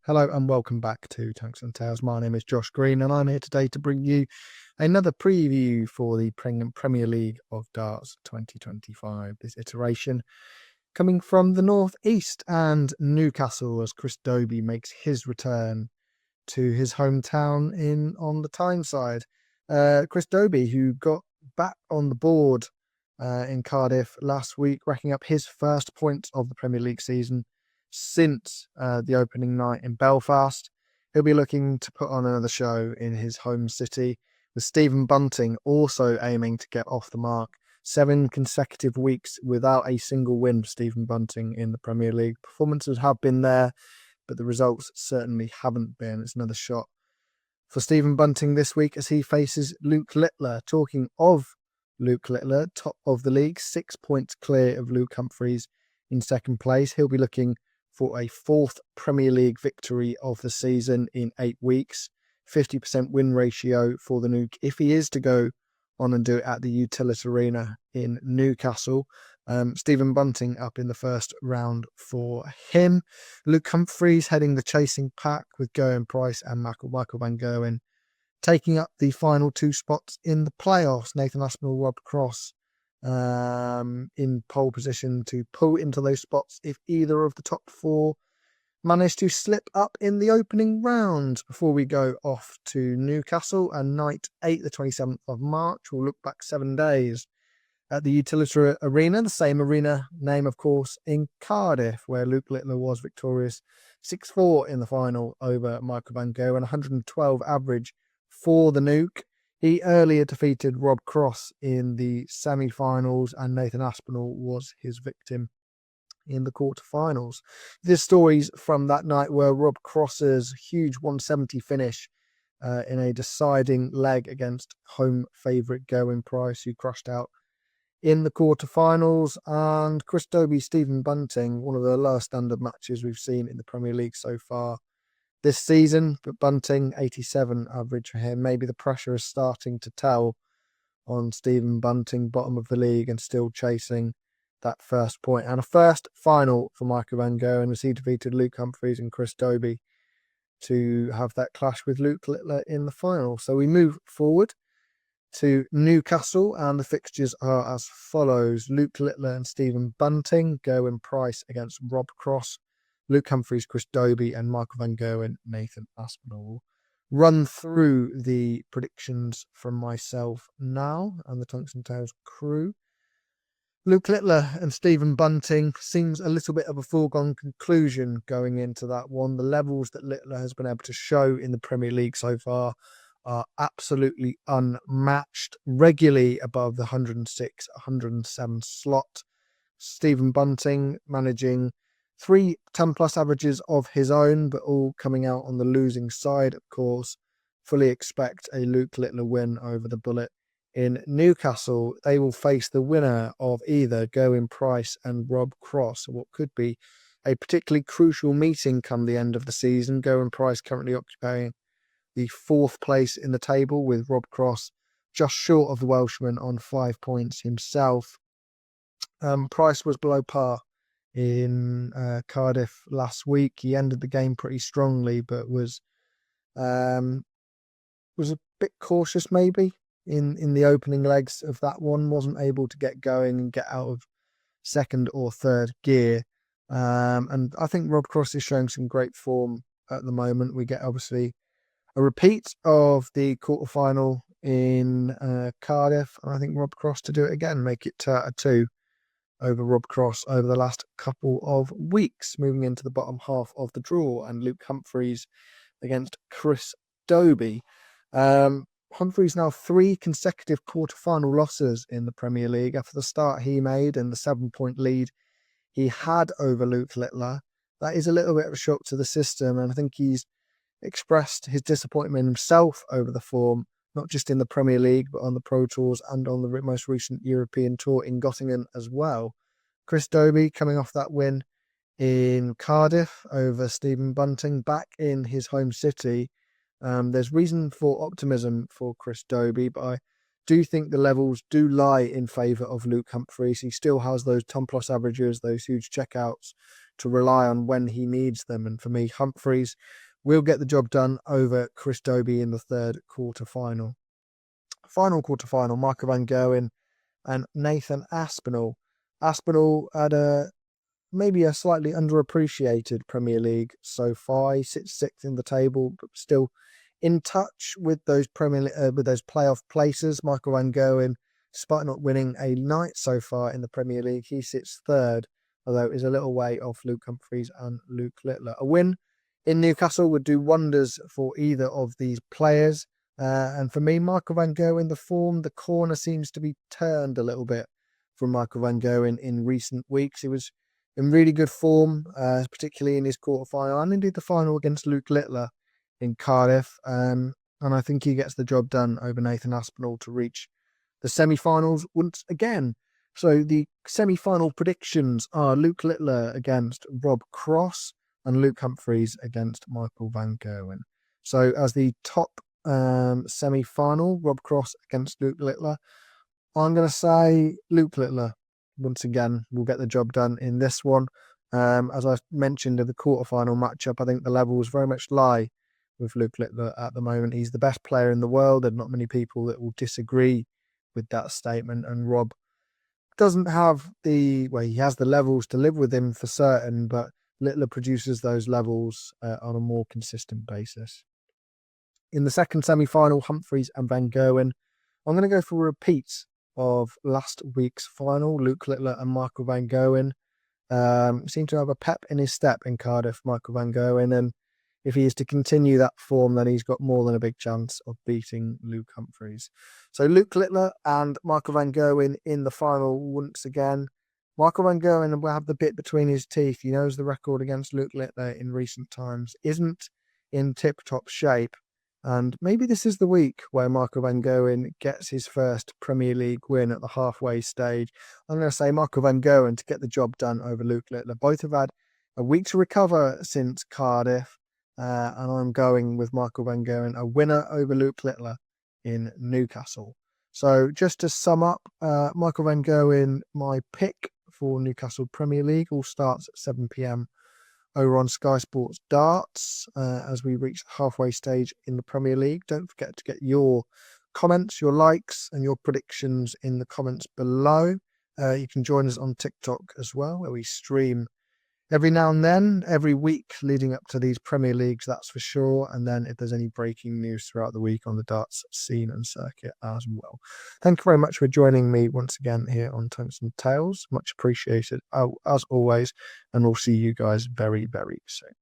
Hello and welcome back to Tungsten Tales. My name is Josh Green and I'm here today to bring you another preview for the Premier League of Darts 2025. This issue coming from the northeast and Newcastle as Chris Dobey makes his return to his hometown on the Tyneside. Chris Dobey, who got back on the board in Cardiff last week, racking up his first points of the Premier League season since the opening night in Belfast. He'll be looking to put on another show in his home city, with Stephen Bunting also aiming to get off the mark. 7 consecutive weeks without a single win for Stephen Bunting in the Premier League. Performances have been there, but the results certainly haven't been. It's another shot for Stephen Bunting this week as he faces Luke Littler. Talking of Luke Littler, top of the league, 6 points clear of Luke Humphries in second place. He'll be looking for a 4th Premier League victory of the season in 8 weeks. 50% win ratio for the Nuke if he is to go on and do it at the Utility Arena in Newcastle. Stephen Bunting up in the first round for him. Luke Humphries heading the chasing pack with Gerwen Price and Michael van Gerwen taking up the final 2 spots in the playoffs. Nathan Aspinall, Rob Cross in pole position to pull into those spots if either of the top 4 manage to slip up in the opening round. Before we go off to Newcastle and night 8, the 27th of March, we'll look back 7 days at the Utility Arena, the same arena name, of course, in Cardiff, where Luke Littler was victorious 6-4 in the final over Michael van Gerwen, 112 average for the Nuke. He earlier defeated Rob Cross in the semi-finals, and Nathan Aspinall was his victim in the quarterfinals. The stories from that night were Rob Cross's huge 170 finish in a deciding leg against home favourite Gerwen Price, who crashed out in the quarterfinals, and Chris Dobey, Stephen Bunting, one of the lowest standard matches we've seen in the Premier League so far this season, but Bunting, 87 average for him. Maybe the pressure is starting to tell on Stephen Bunting, bottom of the league and still chasing that first point. And a first final for Michael van Gerwen as he defeated Luke Humphries and Chris Dobey to have that clash with Luke Littler in the final. So we move forward to Newcastle and the fixtures are as follows. Luke Littler and Stephen Bunting, Gerwen Price against Rob Cross, Luke Humphries, Chris Dobey and Michael van Gerwen, Nathan Aspinall. Run through the predictions from myself now and the Tungsten Tales crew. Luke Littler and Stephen Bunting seems a little bit of a foregone conclusion going into that one. The levels that Littler has been able to show in the Premier League so far are absolutely unmatched, regularly above the 106, 107 slot. Stephen Bunting managing 3 10-plus averages of his own, but all coming out on the losing side, of course. Fully expect a Luke Littler win over the Bullet in Newcastle. They will face the winner of either Gerwen Price and Rob Cross, what could be a particularly crucial meeting come the end of the season. Gerwen Price currently occupying the 4th place in the table, with Rob Cross just short of the Welshman on 5 points himself. Price was below par in Cardiff last week. He ended the game pretty strongly, but was a bit cautious maybe in the opening legs of that one. Wasn't able to get going and get out of 2nd or 3rd gear. And I think Rob Cross is showing some great form at the moment. We get obviously a repeat of the quarterfinal in Cardiff, and I think Rob Cross to do it again, make it a 2 over Rob Cross over the last couple of weeks. Moving into the bottom half of the draw, and Luke Humphries against Chris Dobey. Humphries now 3 consecutive quarterfinal losses in the Premier League after the start he made and the 7-point lead he had over Luke Littler. That is a little bit of a shock to the system, and I think he's expressed his disappointment himself over the form, not just in the Premier League, but on the Pro Tours and on the most recent European Tour in Göttingen as well. Chris Dobey coming off that win in Cardiff over Stephen Bunting back in his home city. There's reason for optimism for Chris Dobey, but I do think the levels do lie in favour of Luke Humphries. He still has those 10-plus averages, those huge checkouts, to rely on when he needs them. And for me, Humphries will get the job done over Chris Dobey in the third quarter-final. Final quarter-final, Michael van Gerwen and Nathan Aspinall. Aspinall had maybe a slightly underappreciated Premier League so far. He sits sixth in the table, but still in touch with those with those playoff places. Michael van Gerwen, despite not winning a night so far in the Premier League, he sits third, although is a little way off Luke Humphries and Luke Littler. A win in Newcastle would do wonders for either of these players. And for me, Michael van Gerwen, the corner seems to be turned a little bit from Michael van Gerwen in recent weeks. He was in really good form, particularly in his quarter-final and indeed the final against Luke Littler in Cardiff. And I think he gets the job done over Nathan Aspinall to reach the semi-finals once again. So the semi-final predictions are Luke Littler against Rob Cross and Luke Humphries against Michael van Gerwen. So as the top semi-final, Rob Cross against Luke Littler, I'm going to say Luke Littler once again will get the job done in this one. As I mentioned in the quarter-final matchup, I think the levels very much lie with Luke Littler at the moment. He's the best player in the world. There are not many people that will disagree with that statement, and Rob doesn't have he has the levels to live with him for certain, but Littler produces those levels on a more consistent basis. In the second semi-final, Humphries and van Gerwen, I'm going to go for a repeat of last week's final. Luke Littler and Michael van Gerwen seem to have a pep in his step in Cardiff, Michael van Gerwen, and if he is to continue that form, then he's got more than a big chance of beating Luke Humphries. So Luke Littler and Michael van Gerwen in the final once again. Michael van Gerwen will have the bit between his teeth. He knows the record against Luke Littler in recent times isn't in tip-top shape. And maybe this is the week where Michael van Gerwen gets his first Premier League win at the halfway stage. I'm going to say Michael van Gerwen to get the job done over Luke Littler. Both have had a week to recover since Cardiff. And I'm going with Michael van Gerwen, a winner over Luke Littler in Newcastle. So just to sum up, Michael van Gerwen, my pick for Newcastle Premier League, all starts at 7 p.m. over on Sky Sports Darts as we reach the halfway stage in the Premier League. Don't forget to get your comments, your likes and your predictions in the comments below. You can join us on TikTok as well, where we stream every now and then, every week leading up to these Premier Leagues, that's for sure. And then if there's any breaking news throughout the week on the darts scene and circuit as well. Thank you very much for joining me once again here on Tungsten Tales. Much appreciated, as always. And we'll see you guys very, very soon.